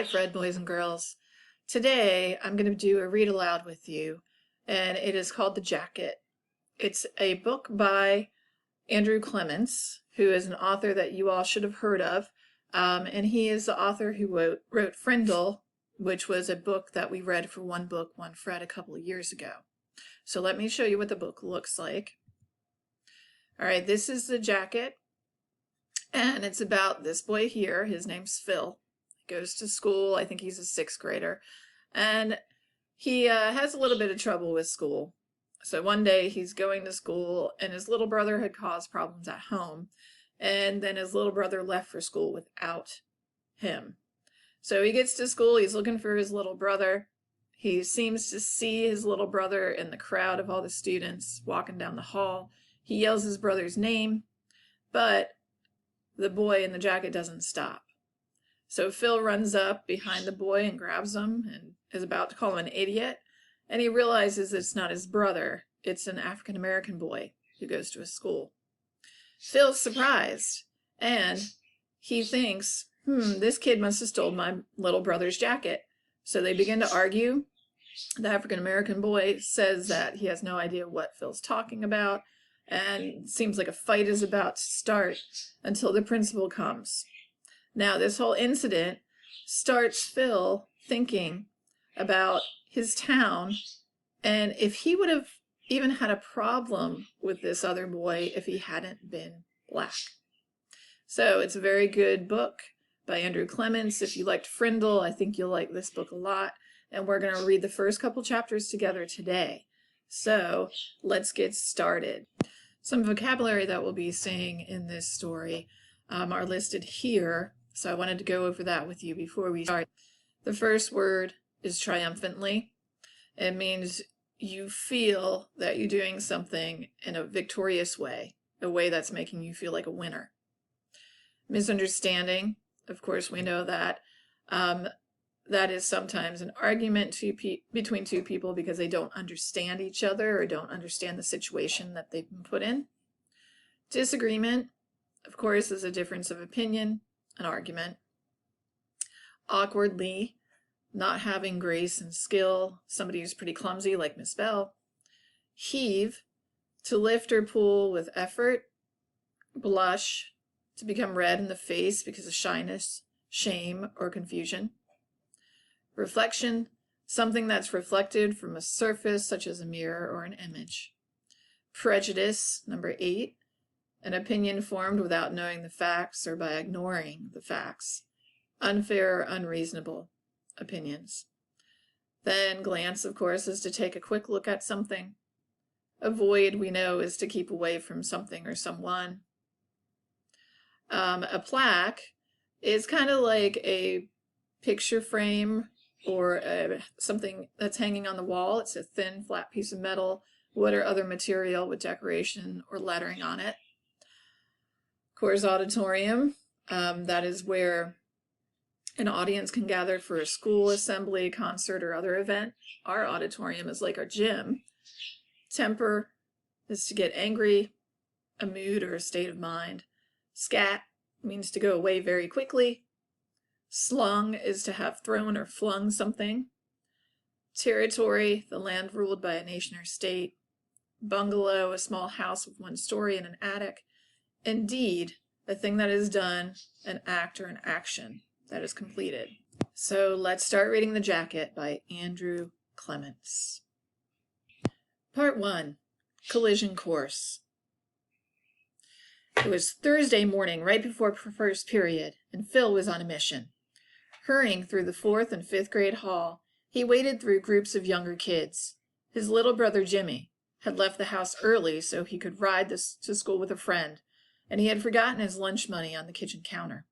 Hi, Fred, boys and girls. Today, I'm going to do a read aloud with you, and it is called The Jacket. It's a book by Andrew Clements, who is an author that you all should have heard of, and he is the author who wrote Frindle, which was a book that we read for One Book, One Fred a couple of years ago. So let me show you what the book looks like. All right, this is The Jacket, and it's about this boy here. His name's Phil. Goes to school. I think he's a sixth grader, and he has a little bit of trouble with school. So one day he's going to school, and his little brother had caused problems at home, and then his little brother left for school without him. So he gets to school, he's looking for his little brother. He seems to see his little brother in the crowd of all the students walking down the hall. He yells his brother's name, but the boy in the jacket doesn't stop. So Phil runs up behind the boy and grabs him and is about to call him an idiot. And he realizes it's not his brother. It's an African-American boy who goes to his school. Phil's surprised, and he thinks, this kid must have stolen my little brother's jacket. So they begin to argue. The African-American boy says that he has no idea what Phil's talking about, and it seems like a fight is about to start until the principal comes. Now, this whole incident starts Phil thinking about his town, and if he would have even had a problem with this other boy if he hadn't been black. So it's a very good book by Andrew Clements. If you liked Frindle, I think you'll like this book a lot, and we're going to read the first couple chapters together today. So let's get started. Some vocabulary that we'll be seeing in this story are listed here. So I wanted to go over that with you before we start. The first word is triumphantly. It means you feel that you're doing something in a victorious way, a way that's making you feel like a winner. Misunderstanding, of course, we know that. That is sometimes an argument between two people because they don't understand each other or don't understand the situation that they've been put in. Disagreement, of course, is a difference of opinion. An argument. Awkwardly, not having grace and skill, somebody who's pretty clumsy like Miss Bell. Heave, to lift or pull with effort. Blush, to become red in the face because of shyness, shame, or confusion. Reflection, something that's reflected from a surface such as a mirror or an image. Prejudice, number 8. An opinion formed without knowing the facts or by ignoring the facts. Unfair or unreasonable opinions. Then glance, of course, is to take a quick look at something. Avoid, we know, is to keep away from something or someone. A plaque is kind of like a picture frame or something that's hanging on the wall. It's a thin, flat piece of metal, wood, or other material with decoration or lettering on it. Of course, auditorium, that is where an audience can gather for a school assembly, concert, or other event. Our auditorium is like our gym. Temper is to get angry, a mood or a state of mind. Scat means to go away very quickly. Slung is to have thrown or flung something. Territory, the land ruled by a nation or state. Bungalow, a small house with one story and an attic. Indeed, a thing that is done, an act or an action that is completed. So let's start reading The Jacket by Andrew Clements. Part 1, Collision Course. It was Thursday morning, right before first period, and Phil was on a mission. Hurrying through the 4th and 5th grade hall, he waded through groups of younger kids. His little brother Jimmy had left the house early so he could ride to school with a friend, and he had forgotten his lunch money on the kitchen counter.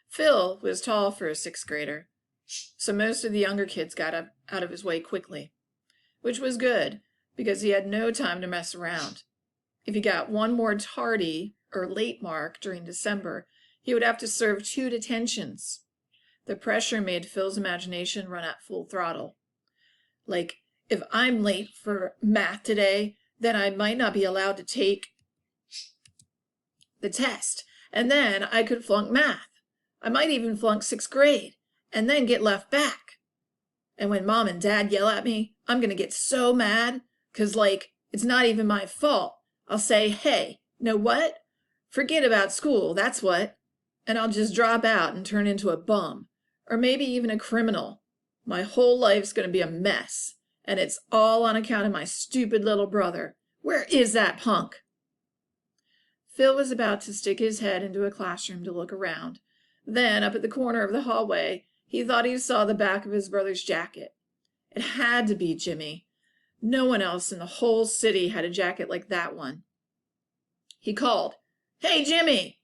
Phil was tall for a 6th grader, so most of the younger kids got out of his way quickly, which was good because he had no time to mess around. If he got one more tardy or late mark during December, he would have to serve 2 detentions. The pressure made Phil's imagination run at full throttle. Like, if I'm late for math today, then I might not be allowed to take the test, and then I could flunk math. I might even flunk 6th grade, and then get left back. And when Mom and Dad yell at me, I'm going to get so mad, 'cause it's not even my fault. I'll say, hey, know what? Forget about school, that's what. And I'll just drop out and turn into a bum, or maybe even a criminal. My whole life's going to be a mess, and it's all on account of my stupid little brother. Where is that punk? Phil was about to stick his head into a classroom to look around. Then, up at the corner of the hallway, he thought he saw the back of his brother's jacket. It had to be Jimmy. No one else in the whole city had a jacket like that one. He called, "Hey, Jimmy!"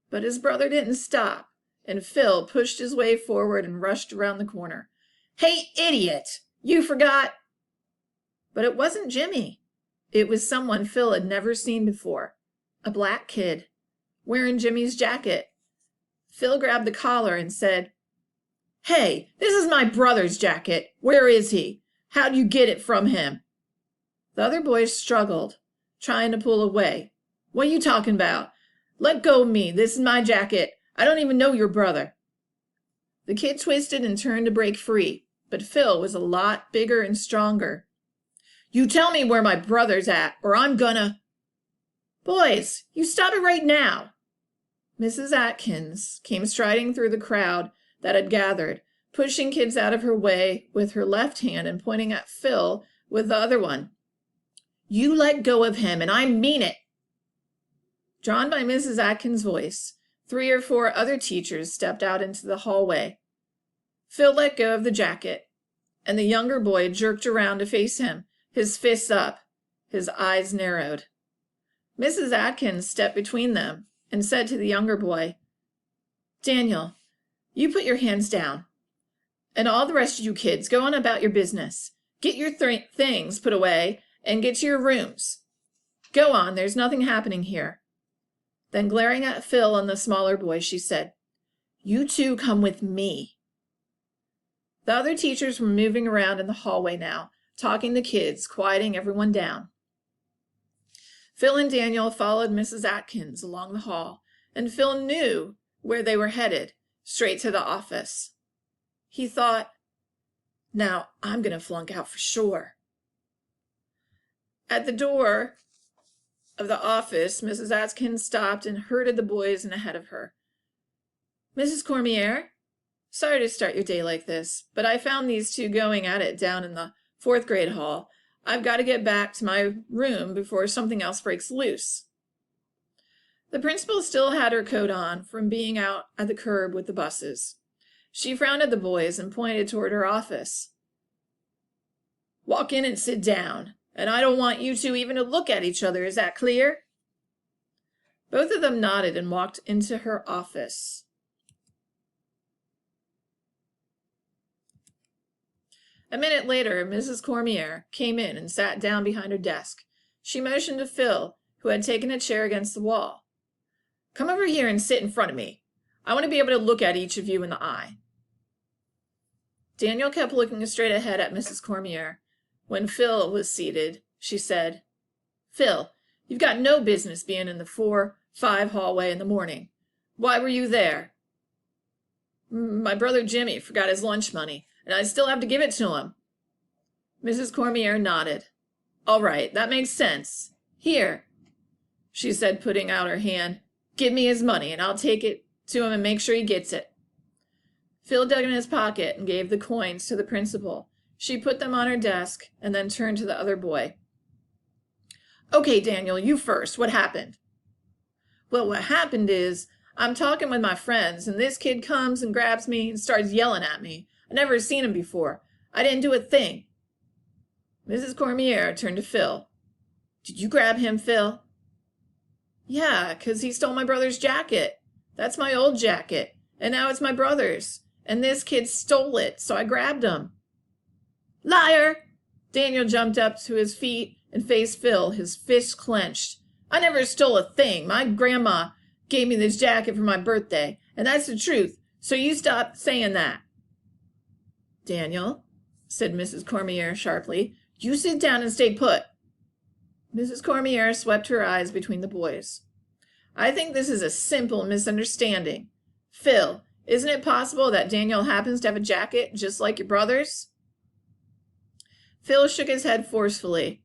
But his brother didn't stop, and Phil pushed his way forward and rushed around the corner. "Hey, idiot! You forgot—" But it wasn't Jimmy. It was someone Phil had never seen before. A black kid, wearing Jimmy's jacket. Phil grabbed the collar and said, "Hey, this is my brother's jacket. Where is he? How'd you get it from him?" The other boys struggled, trying to pull away. "What are you talking about? Let go of me. This is my jacket. I don't even know your brother." The kid twisted and turned to break free, but Phil was a lot bigger and stronger. "You tell me where my brother's at, or I'm gonna—" "Boys, you stop it right now!" Mrs. Atkins came striding through the crowd that had gathered, pushing kids out of her way with her left hand and pointing at Phil with the other one. "You let go of him, and I mean it!" Drawn by Mrs. Atkins' voice, 3 or 4 other teachers stepped out into the hallway. Phil let go of the jacket, and the younger boy jerked around to face him, his fists up, his eyes narrowed. Mrs. Atkins stepped between them and said to the younger boy, "Daniel, you put your hands down. And all the rest of you kids, go on about your business. Get your things put away and get to your rooms. Go on, there's nothing happening here." Then glaring at Phil and the smaller boy, she said, "You two come with me." The other teachers were moving around in the hallway now, talking to kids, quieting everyone down. Phil and Daniel followed Mrs. Atkins along the hall, and Phil knew where they were headed, straight to the office. He thought, "Now I'm going to flunk out for sure." At the door of the office, Mrs. Atkins stopped and herded the boys in ahead of her. "Mrs. Cormier, sorry to start your day like this, but I found these two going at it down in the 4th grade hall. I've got to get back to my room before something else breaks loose." The principal still had her coat on from being out at the curb with the buses. She frowned at the boys and pointed toward her office. "Walk in and sit down, and I don't want you two even to look at each other. Is that clear?" Both of them nodded and walked into her office. A minute later, Mrs. Cormier came in and sat down behind her desk. She motioned to Phil, who had taken a chair against the wall. "Come over here and sit in front of me. I want to be able to look at each of you in the eye." Daniel kept looking straight ahead at Mrs. Cormier. When Phil was seated, she said, "Phil, you've got no business being in the 4-5 hallway in the morning. Why were you there?" "My brother Jimmy forgot his lunch money, and I still have to give it to him." Mrs. Cormier nodded. "All right, that makes sense. Here," she said, putting out her hand. "Give me his money, and I'll take it to him and make sure he gets it." Phil dug in his pocket and gave the coins to the principal. She put them on her desk and then turned to the other boy. "Okay, Daniel, you first. What happened?" "Well, what happened is, I'm talking with my friends, and this kid comes and grabs me and starts yelling at me. I never seen him before. I didn't do a thing." Mrs. Cormier turned to Phil. "Did you grab him, Phil?" "Yeah, 'cause he stole my brother's jacket. That's my old jacket, and now it's my brother's. And this kid stole it, so I grabbed him." "Liar!" Daniel jumped up to his feet and faced Phil, his fists clenched. "I never stole a thing. My grandma gave me this jacket for my birthday, and that's the truth, so you stop saying that." "Daniel," said Mrs. Cormier sharply, "you sit down and stay put." Mrs. Cormier swept her eyes between the boys. "I think this is a simple misunderstanding. Phil, Isn't it possible that Daniel happens to have a jacket just like your brother's? Phil shook his head forcefully.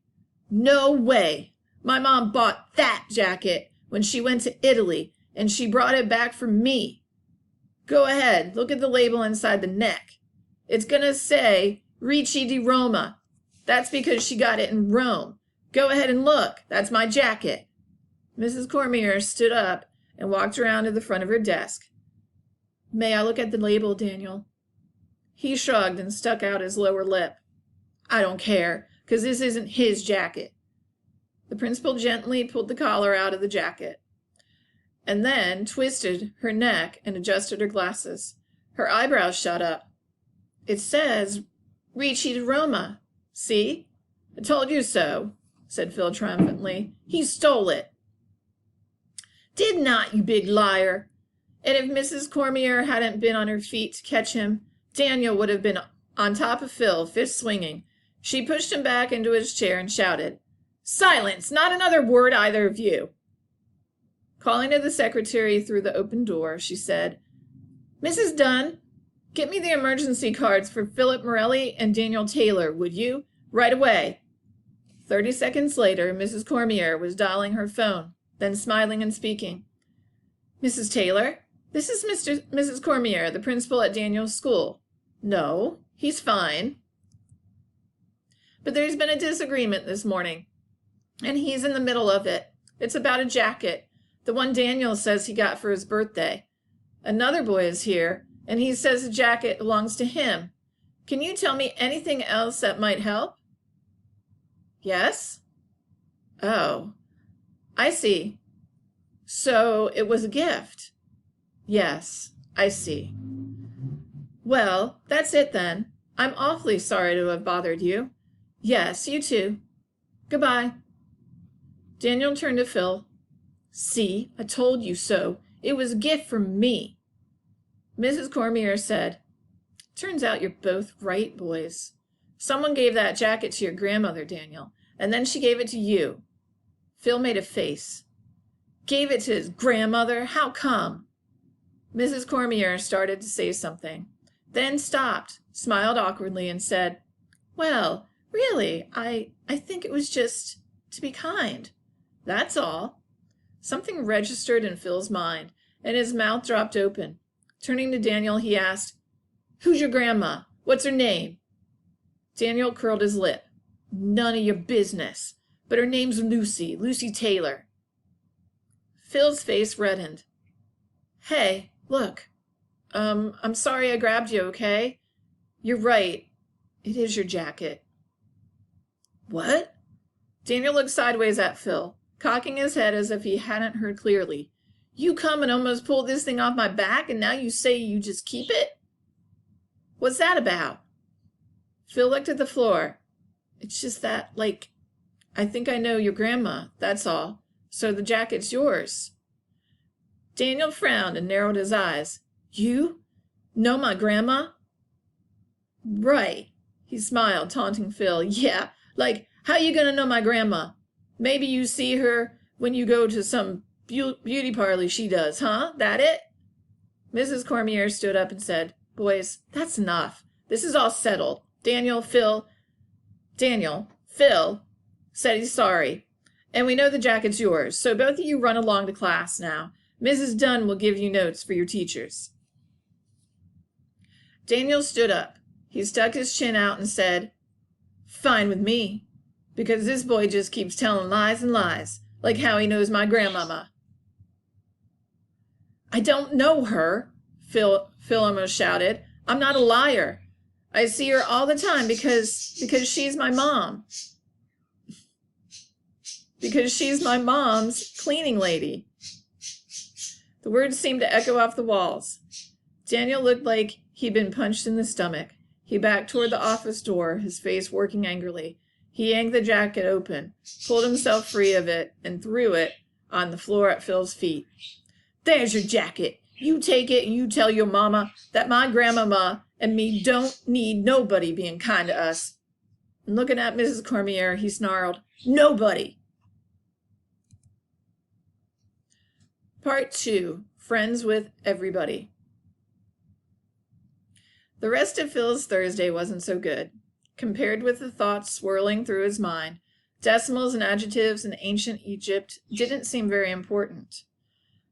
No way! My mom bought that jacket when she went to Italy, and she brought it back for me. Go ahead, look at the label inside the neck. It's gonna say Ricci di Roma. That's because she got it in Rome. Go ahead and look. That's my jacket. Mrs. Cormier stood up and walked around to the front of her desk. May I look at the label, Daniel? He shrugged and stuck out his lower lip. I don't care, 'cause this isn't his jacket. The principal gently pulled the collar out of the jacket, and then twisted her neck and adjusted her glasses. Her eyebrows shot up. It says Ricci di Roma. See? I told you so, said Phil triumphantly. He stole it. Did not, you big liar. And if Mrs. Cormier hadn't been on her feet to catch him, Daniel would have been on top of Phil, fist swinging. She pushed him back into his chair and shouted, Silence! Not another word, either of you! Calling to the secretary through the open door, she said, Mrs. Dunn, get me the emergency cards for Philip Morelli and Daniel Taylor, would you? Right away. 30 seconds later, Mrs. Cormier was dialing her phone, then smiling and speaking. Mrs. Taylor, this is Mrs. Cormier, the principal at Daniel's school. No, he's fine. But there's been a disagreement this morning, and he's in the middle of it. It's about a jacket, the one Daniel says he got for his birthday. Another boy is here, and he says the jacket belongs to him. Can you tell me anything else that might help? Yes? Oh, I see. So it was a gift. Yes, I see. Well, that's it then. I'm awfully sorry to have bothered you. Yes, you too. Goodbye. Daniel turned to Phil. See, I told you so. It was a gift from me. Mrs. Cormier said, Turns out you're both right, boys. Someone gave that jacket to your grandmother, Daniel, and then she gave it to you. Phil made a face. Gave it to his grandmother? How come? Mrs. Cormier started to say something, then stopped, smiled awkwardly, and said, Well, really, I think it was just to be kind. That's all. Something registered in Phil's mind, and his mouth dropped open. Turning to Daniel, he asked, Who's your grandma? What's her name? Daniel curled his lip. None of your business. But her name's Lucy, Lucy Taylor. Phil's face reddened. Hey, look. I'm sorry I grabbed you, okay? You're right. It is your jacket. What? Daniel looked sideways at Phil, cocking his head as if he hadn't heard clearly. You come and almost pulled this thing off my back, and now you say you just keep it? What's that about? Phil looked at the floor. It's just that, I think I know your grandma, that's all. So the jacket's yours. Daniel frowned and narrowed his eyes. You know my grandma? Right. He smiled, taunting Phil. Yeah, how you gonna know my grandma? Maybe you see her when you go to some beauty parlor she does, huh? That it? Mrs. Cormier stood up and said, Boys, that's enough. This is all settled. Phil said he's sorry. And we know the jacket's yours, so both of you run along to class now. Mrs. Dunn will give you notes for your teachers. Daniel stood up. He stuck his chin out and said, Fine with me, because this boy just keeps telling lies and lies, like how he knows my grandmama. I don't know her, Phil almost shouted. I'm not a liar. I see her all the time because she's my mom. Because she's my mom's cleaning lady. The words seemed to echo off the walls. Daniel looked like he'd been punched in the stomach. He backed toward the office door, his face working angrily. He yanked the jacket open, pulled himself free of it, and threw it on the floor at Phil's feet. There's your jacket. You take it and you tell your mama that my grandmama and me don't need nobody being kind to us. And looking at Mrs. Cormier, he snarled, Nobody! Part 2. Friends with Everybody. The rest of Phil's Thursday wasn't so good. Compared with the thoughts swirling through his mind, decimals and adjectives in ancient Egypt didn't seem very important.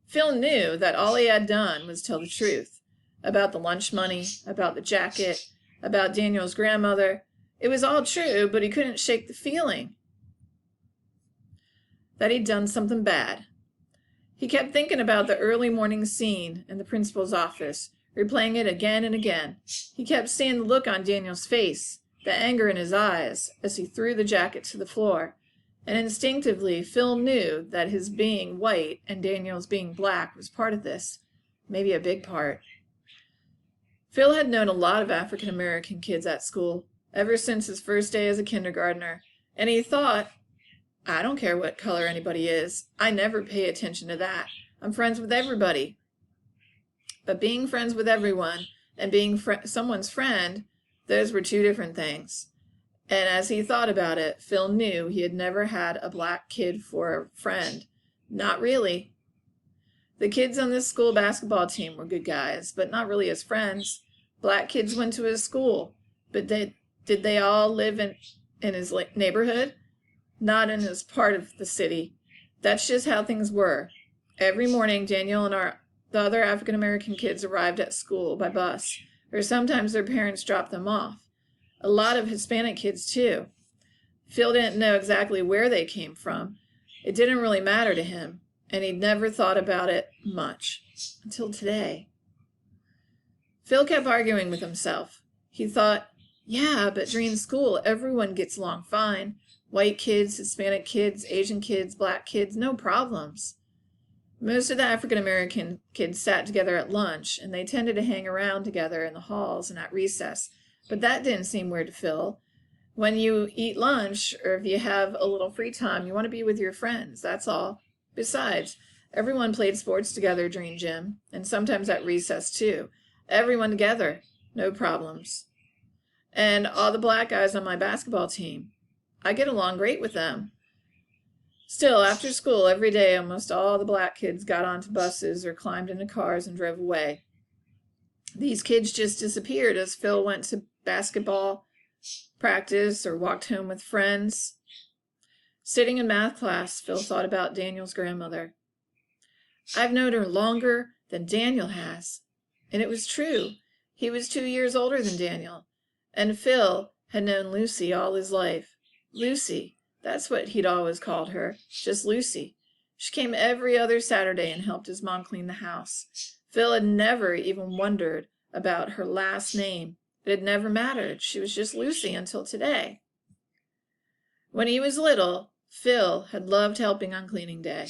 Phil knew that all he had done was tell the truth. About the lunch money, about the jacket, about Daniel's grandmother. It was all true, but he couldn't shake the feeling that he'd done something bad. He kept thinking about the early morning scene in the principal's office, replaying it again and again. He kept seeing the look on Daniel's face, the anger in his eyes, as he threw the jacket to the floor. And instinctively, Phil knew that his being white and Daniel's being black was part of this, maybe a big part. Phil had known a lot of African American kids at school, ever since his first day as a kindergartner, and he thought, I don't care what color anybody is. I never pay attention to that. I'm friends with everybody. But being friends with everyone and being someone's friend, those were two different things. And as he thought about it, Phil knew he had never had a black kid for a friend. Not really. The kids on this school basketball team were good guys, but not really his friends. Black kids went to his school, but did they all live in his neighborhood? Not in his part of the city. That's just how things were. Every morning, Daniel and the other African-American kids arrived at school by bus, or sometimes their parents dropped them off. A lot of Hispanic kids, too. Phil didn't know exactly where they came from. It didn't really matter to him, and he'd never thought about it much, until today. Phil kept arguing with himself. He thought, yeah, but during school, everyone gets along fine. White kids, Hispanic kids, Asian kids, black kids, no problems. Most of the African-American kids sat together at lunch, and they tended to hang around together in the halls and at recess, but that didn't seem weird to Phil. When you eat lunch, or if you have a little free time, you want to be with your friends, that's all. Besides, everyone played sports together during gym, and sometimes at recess too. Everyone together, no problems. And all the black guys on my basketball team, I get along great with them. Still, after school, every day, almost all the black kids got onto buses or climbed into cars and drove away. These kids just disappeared as Phil went to basketball practice or walked home with friends. Sitting in math class, Phil thought about Daniel's grandmother. I've known her longer than Daniel has. And it was true. He was 2 years older than Daniel. And Phil had known Lucy all his life. Lucy, that's what he'd always called her, just Lucy. She came every other Saturday and helped his mom clean the house. Phil had never even wondered about her last name. It had never mattered. She was just Lucy until today. When he was little, Phil had loved helping on cleaning day.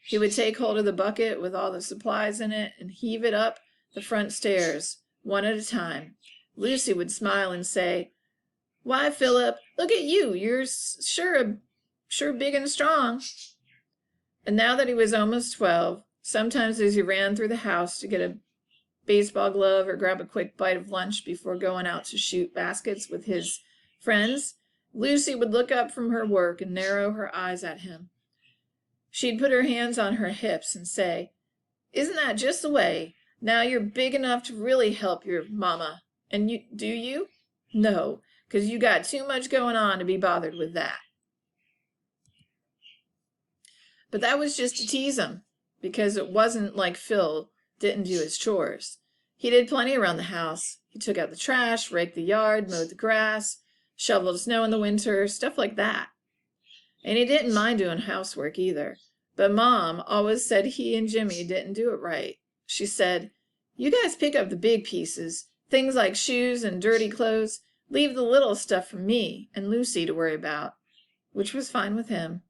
He would take hold of the bucket with all the supplies in it and heave it up the front stairs, one at a time. Lucy would smile and say, Why, Philip, look at you. You're sure big and strong. And now that he was almost 12, sometimes as he ran through the house to get a baseball glove or grab a quick bite of lunch before going out to shoot baskets with his friends, Lucy would look up from her work and narrow her eyes at him. She'd put her hands on her hips and say, Isn't that just the way? Now you're big enough to really help your mama. And do you? No, 'cause you got too much going on to be bothered with that. But that was just to tease him, because it wasn't like Phil didn't do his chores. He did plenty around the house. He took out the trash, raked the yard, mowed the grass, shoveled snow in the winter, stuff like that. And he didn't mind doing housework either. But Mom always said he and Jimmy didn't do it right. She said, You guys pick up the big pieces, things like shoes and dirty clothes. Leave the little stuff for me and Lucy to worry about, which was fine with him.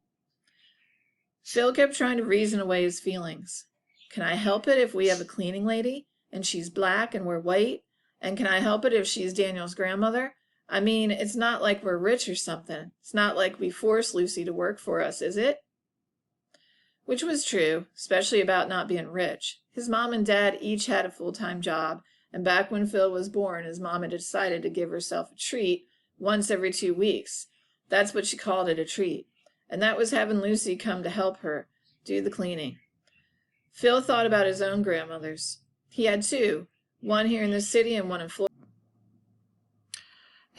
Phil kept trying to reason away his feelings. Can I help it if we have a cleaning lady and she's black and we're white? And can I help it if she's Daniel's grandmother? I mean, it's not like we're rich or something. It's not like we force Lucy to work for us, is it? Which was true, especially about not being rich. His mom and dad each had a full-time job, and back when Phil was born, his mom had decided to give herself a treat once every 2 weeks. That's what she called it, a treat. And that was having Lucy come to help her do the cleaning. Phil thought about his own grandmothers. He had two, one here in the city and one in Florida.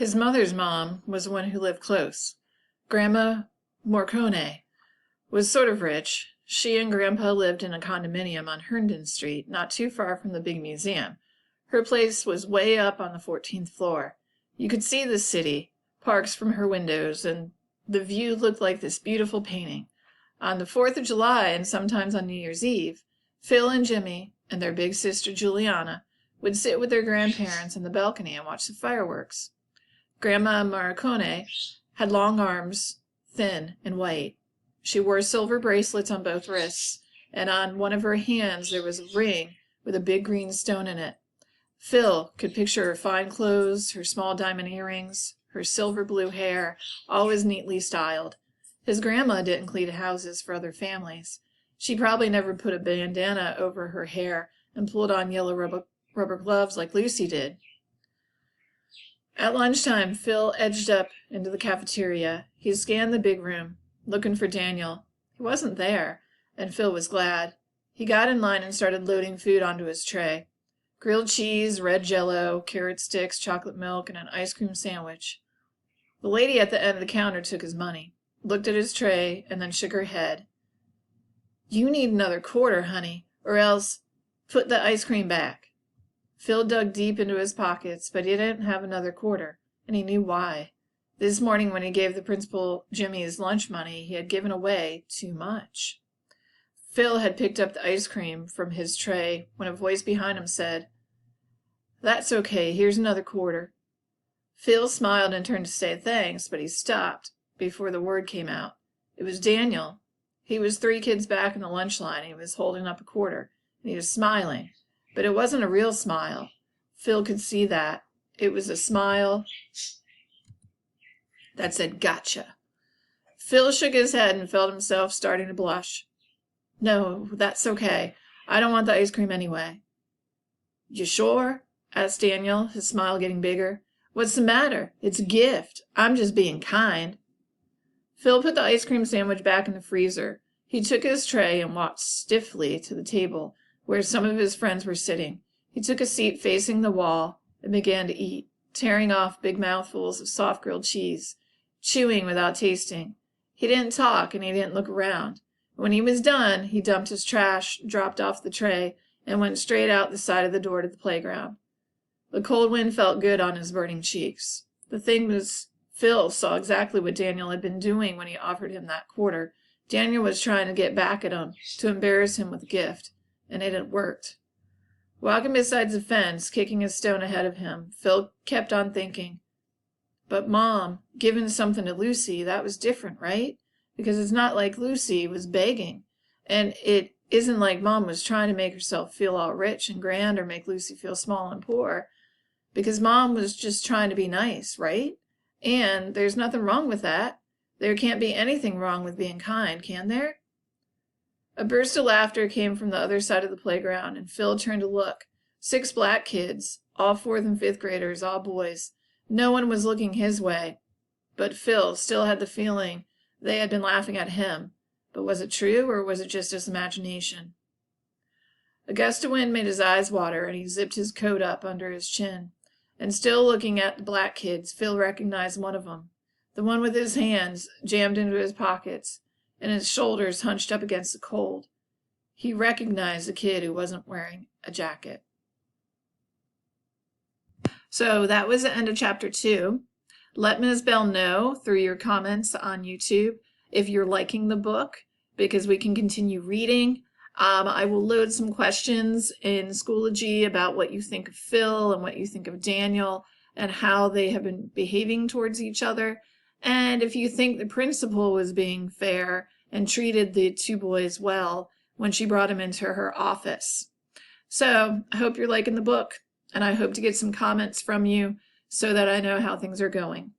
His mother's mom was the one who lived close. Grandma Marconi was sort of rich. She and Grandpa lived in a condominium on Herndon Street, not too far from the big museum. Her place was way up on the 14th floor. You could see the city, parks from her windows, and the view looked like this beautiful painting. On the 4th of July and sometimes on New Year's Eve, Phil and Jimmy and their big sister Juliana would sit with their grandparents in the balcony and watch the fireworks. Grandma Marconi had long arms, thin and white. She wore silver bracelets on both wrists, and on one of her hands there was a ring with a big green stone in it. Phil could picture her fine clothes, her small diamond earrings, her silver blue hair, always neatly styled. His grandma didn't clean houses for other families. She probably never put a bandana over her hair and pulled on yellow rubber gloves like Lucy did. At lunchtime, Phil edged up into the cafeteria. He scanned the big room, looking for Daniel. He wasn't there, and Phil was glad. He got in line and started loading food onto his tray. Grilled cheese, red Jell-O, carrot sticks, chocolate milk, and an ice cream sandwich. The lady at the end of the counter took his money, looked at his tray, and then shook her head. "You need another quarter, honey, or else put the ice cream back." Phil dug deep into his pockets, but he didn't have another quarter, and he knew why. This morning when he gave the principal Jimmy's lunch money, he had given away too much. Phil had picked up the ice cream from his tray when a voice behind him said, "That's okay, here's another quarter." Phil smiled and turned to say thanks, but he stopped before the word came out. It was Daniel. He was 3 kids back in the lunch line, and he was holding up a quarter, and he was smiling. But it wasn't a real smile. Phil could see that. It was a smile that said, "Gotcha." Phil shook his head and felt himself starting to blush. "No, that's okay. I don't want the ice cream anyway." "You sure?" asked Daniel, his smile getting bigger. "What's the matter? It's a gift. I'm just being kind." Phil put the ice cream sandwich back in the freezer. He took his tray and walked stiffly to the table where some of his friends were sitting. He took a seat facing the wall and began to eat, tearing off big mouthfuls of soft grilled cheese, chewing without tasting. He didn't talk and he didn't look around. When he was done, he dumped his trash, dropped off the tray, and went straight out the side of the door to the playground. The cold wind felt good on his burning cheeks. The thing was, Phil saw exactly what Daniel had been doing when he offered him that quarter. Daniel was trying to get back at him, to embarrass him with a gift, and it had worked. Walking beside the fence, kicking a stone ahead of him, Phil kept on thinking, "But Mom, giving something to Lucy, that was different, right? Because it's not like Lucy was begging, and it isn't like Mom was trying to make herself feel all rich and grand or make Lucy feel small and poor, because Mom was just trying to be nice, right? And there's nothing wrong with that. There can't be anything wrong with being kind, can there?" A burst of laughter came from the other side of the playground, and Phil turned to look. 6 black kids, all 4th and 5th graders, all boys. No one was looking his way, but Phil still had the feeling they had been laughing at him. But was it true, or was it just his imagination? A gust of wind made his eyes water, and he zipped his coat up under his chin. And still looking at the black kids, Phil recognized one of them, the one with his hands jammed into his pockets and his shoulders hunched up against the cold. He recognized the kid who wasn't wearing a jacket. So that was the end of chapter 2. Let Ms. Bell know through your comments on YouTube if you're liking the book, because we can continue reading. I will load some questions in Schoology about what you think of Phil and what you think of Daniel and how they have been behaving towards each other. And if you think the principal was being fair and treated the 2 boys well when she brought him into her office. So I hope you're liking the book, and I hope to get some comments from you so that I know how things are going.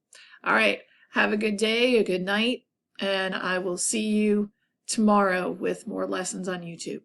All right, have a good day, a good night, and I will see you tomorrow with more lessons on YouTube.